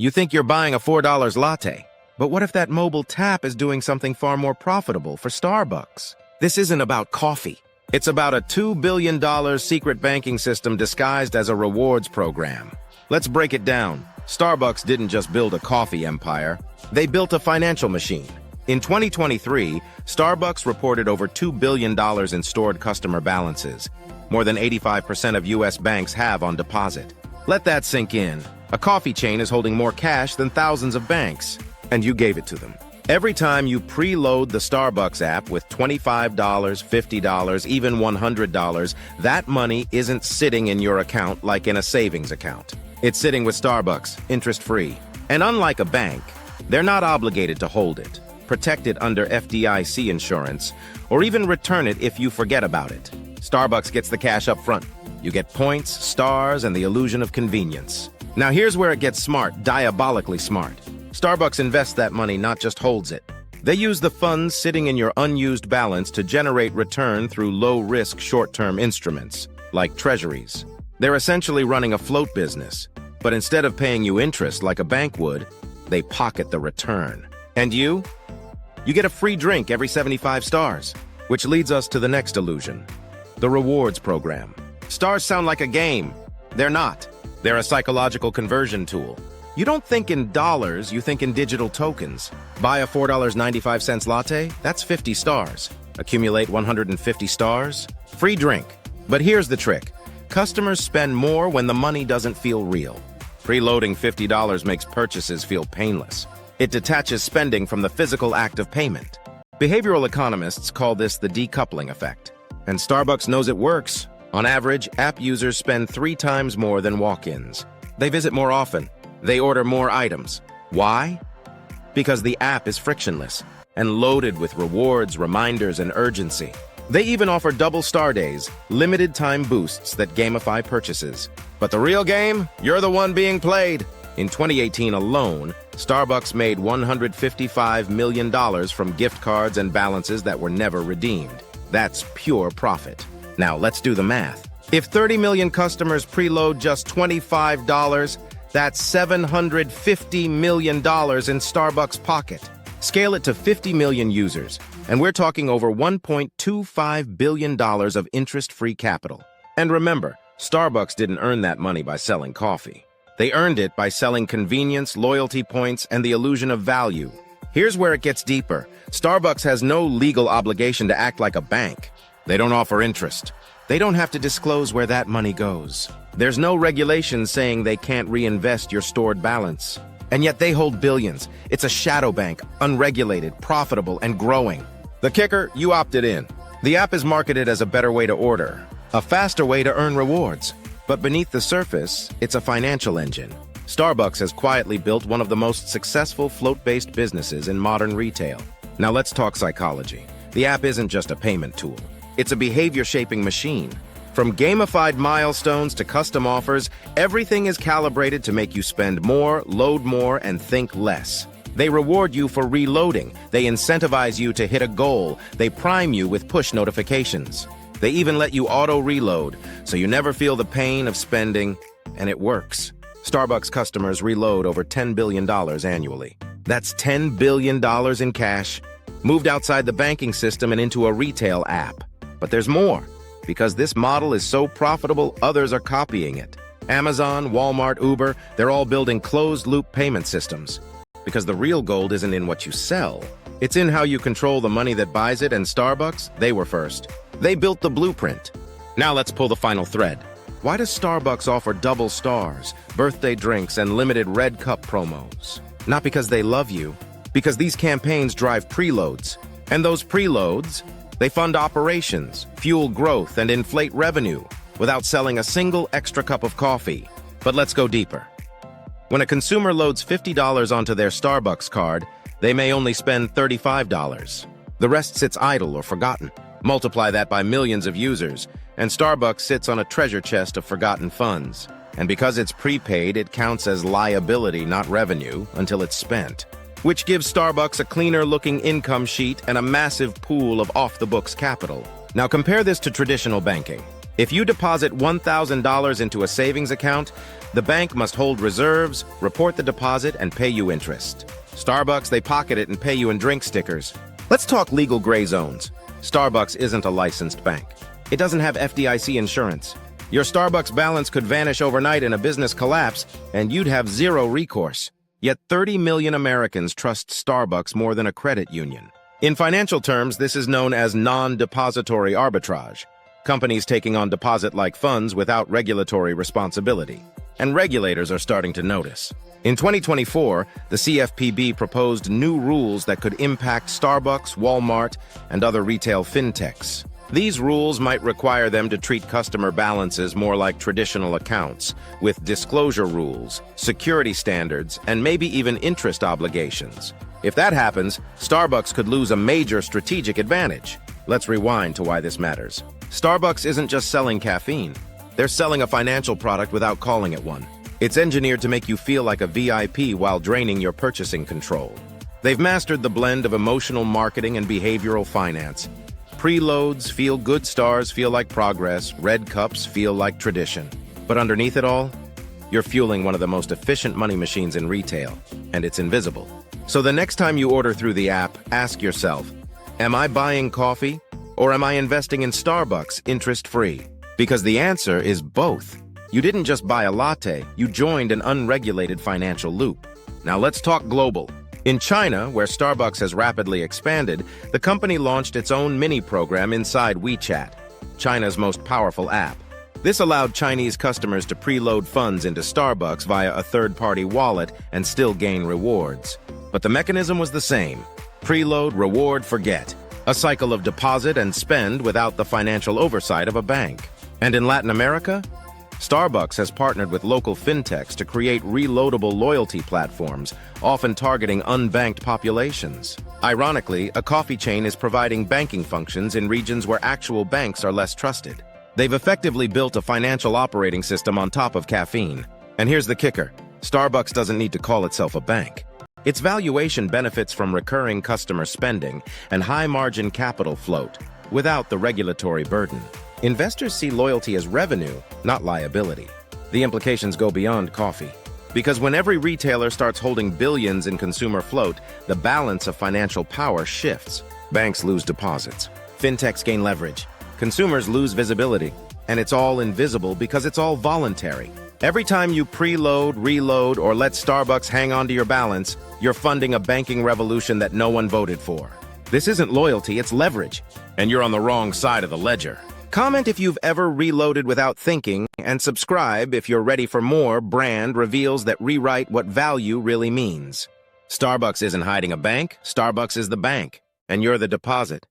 You think you're buying a $4 latte, but what if that mobile tap is doing something far more profitable for Starbucks? This isn't about coffee. It's about a $2 billion secret banking system disguised as a rewards program. Let's break it down. Starbucks didn't just build a coffee empire. They built a financial machine. In 2023, Starbucks reported over $2 billion in stored customer balances, more than 85% of U.S. banks have on deposit. Let that sink in. A coffee chain is holding more cash than thousands of banks, and you gave it to them. Every time you preload the Starbucks app with $25, $50, even $100, that money isn't sitting in your account like in a savings account. It's sitting with Starbucks, interest-free. And unlike a bank, they're not obligated to hold it, protect it under FDIC insurance, or even return it if you forget about it. Starbucks gets the cash up front. You get points, stars, and the illusion of convenience. Now here's where it gets smart, diabolically smart. Starbucks invests that money, not just holds it. They use the funds sitting in your unused balance to generate return through low-risk short-term instruments, like treasuries. They're essentially running a float business, but instead of paying you interest like a bank would, they pocket the return. And you? You get a free drink every 75 stars, which leads us to the next illusion, the rewards program. Stars sound like a game. They're not. They're a psychological conversion tool. You don't think in dollars, you think in digital tokens. Buy a $4.95 latte, that's 50 stars. Accumulate 150 stars, free drink. But here's the trick. Customers spend more when the money doesn't feel real. Preloading $50 makes purchases feel painless. It detaches spending from the physical act of payment. Behavioral economists call this the decoupling effect. And Starbucks knows it works. On average, app users spend 3 times more than walk-ins. They visit more often. They order more items. Why? Because the app is frictionless and loaded with rewards, reminders, and urgency. They even offer double star days, limited time boosts that gamify purchases. But the real game? You're the one being played. In 2018 alone, Starbucks made $155 million from gift cards and balances that were never redeemed. That's pure profit. Now let's do the math. If 30 million customers preload just $25, that's $750 million in Starbucks' pocket. Scale it to 50 million users, and we're talking over $1.25 billion of interest-free capital. And remember, Starbucks didn't earn that money by selling coffee. They earned it by selling convenience, loyalty points, and the illusion of value. Here's where it gets deeper. Starbucks has no legal obligation to act like a bank. They don't offer interest. They don't have to disclose where that money goes. There's no regulation saying they can't reinvest your stored balance. And yet they hold billions. It's a shadow bank, unregulated, profitable, and growing. The kicker, you opted in. The app is marketed as a better way to order, a faster way to earn rewards. But beneath the surface, it's a financial engine. Starbucks has quietly built one of the most successful float-based businesses in modern retail. Now let's talk psychology. The app isn't just a payment tool. It's a behavior-shaping machine. From gamified milestones to custom offers, everything is calibrated to make you spend more, load more, and think less. They reward you for reloading. They incentivize you to hit a goal. They prime you with push notifications. They even let you auto-reload, so you never feel the pain of spending, and it works. Starbucks customers reload over $10 billion annually. That's $10 billion in cash, moved outside the banking system and into a retail app. But there's more. Because this model is so profitable, others are copying it. Amazon, Walmart, Uber, they're all building closed-loop payment systems. Because the real gold isn't in what you sell. It's in how you control the money that buys it, and Starbucks, they were first. They built the blueprint. Now let's pull the final thread. Why does Starbucks offer double stars, birthday drinks, and limited red cup promos? Not because they love you, because these campaigns drive preloads. And those preloads, they fund operations, fuel growth, and inflate revenue without selling a single extra cup of coffee. But let's go deeper. When a consumer loads $50 onto their Starbucks card, they may only spend $35. The rest sits idle or forgotten. Multiply that by millions of users, and Starbucks sits on a treasure chest of forgotten funds. And because it's prepaid, it counts as liability, not revenue, until it's spent. Which gives Starbucks a cleaner-looking income sheet and a massive pool of off-the-books capital. Now compare this to traditional banking. If you deposit $1,000 into a savings account, The bank must hold reserves, report the deposit, and pay you interest. Starbucks, they pocket it and pay you in drink stickers. Let's talk legal gray zones. Starbucks isn't a licensed bank. It doesn't have FDIC insurance. Your Starbucks balance could vanish overnight in a business collapse, and you'd have zero recourse. Yet 30 million Americans trust Starbucks more than a credit union. In financial terms, this is known as non-depository arbitrage. Companies taking on deposit-like funds without regulatory responsibility. And regulators are starting to notice. In 2024, the CFPB proposed new rules that could impact Starbucks, Walmart, and other retail fintechs. These rules might require them to treat customer balances more like traditional accounts, with disclosure rules, security standards, and maybe even interest obligations. If that happens, Starbucks could lose a major strategic advantage. Let's rewind to why this matters. Starbucks isn't just selling caffeine. They're selling a financial product without calling it one. It's engineered to make you feel like a VIP while draining your purchasing control. They've mastered the blend of emotional marketing and behavioral finance. Preloads, feel-good stars feel like progress, red cups feel like tradition. But underneath it all, you're fueling one of the most efficient money machines in retail, and it's invisible. So the next time you order through the app, ask yourself, am I buying coffee, or am I investing in Starbucks interest-free? Because the answer is both. You didn't just buy a latte, you joined an unregulated financial loop. Now let's talk global. In China, where Starbucks has rapidly expanded, the company launched its own mini-program inside WeChat, China's most powerful app. This allowed Chinese customers to preload funds into Starbucks via a third-party wallet and still gain rewards. But the mechanism was the same. Preload, reward, forget. A cycle of deposit and spend without the financial oversight of a bank. And in Latin America, Starbucks has partnered with local fintechs to create reloadable loyalty platforms, often targeting unbanked populations. Ironically, a coffee chain is providing banking functions in regions where actual banks are less trusted. They've effectively built a financial operating system on top of caffeine. And here's the kicker. Starbucks doesn't need to call itself a bank. Its valuation benefits from recurring customer spending and high-margin capital float, without the regulatory burden. Investors see loyalty as revenue, not liability. The implications go beyond coffee. Because when every retailer starts holding billions in consumer float, the balance of financial power shifts. Banks lose deposits. Fintechs gain leverage. Consumers lose visibility. And it's all invisible because it's all voluntary. Every time you preload, reload, or let Starbucks hang on to your balance, you're funding a banking revolution that no one voted for. This isn't loyalty, it's leverage. And you're on the wrong side of the ledger. Comment if you've ever reloaded without thinking, and subscribe if you're ready for more brand reveals that rewrite what value really means. Starbucks isn't hiding a bank, Starbucks is the bank, and you're the deposit.